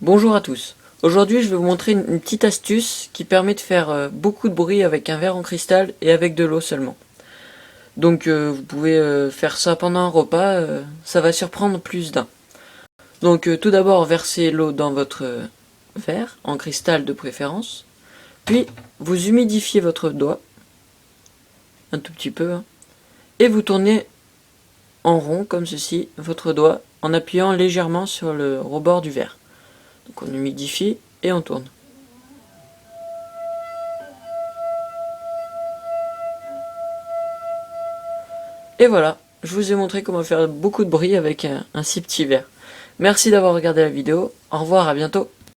Bonjour à tous. Aujourd'hui, je vais vous montrer une petite astuce qui permet de faire beaucoup de bruit avec un verre en cristal et avec de l'eau seulement. Donc vous pouvez faire ça pendant un repas, ça va surprendre plus d'un. Donc tout d'abord, versez l'eau dans votre verre, en cristal de préférence. Puis vous humidifiez votre doigt, un tout petit peu, hein, et vous tournez en rond comme ceci votre doigt en appuyant légèrement sur le rebord du verre. Donc on humidifie et on tourne. Et voilà, je vous ai montré comment faire beaucoup de bruit avec un si petit verre. Merci d'avoir regardé la vidéo, au revoir, à bientôt.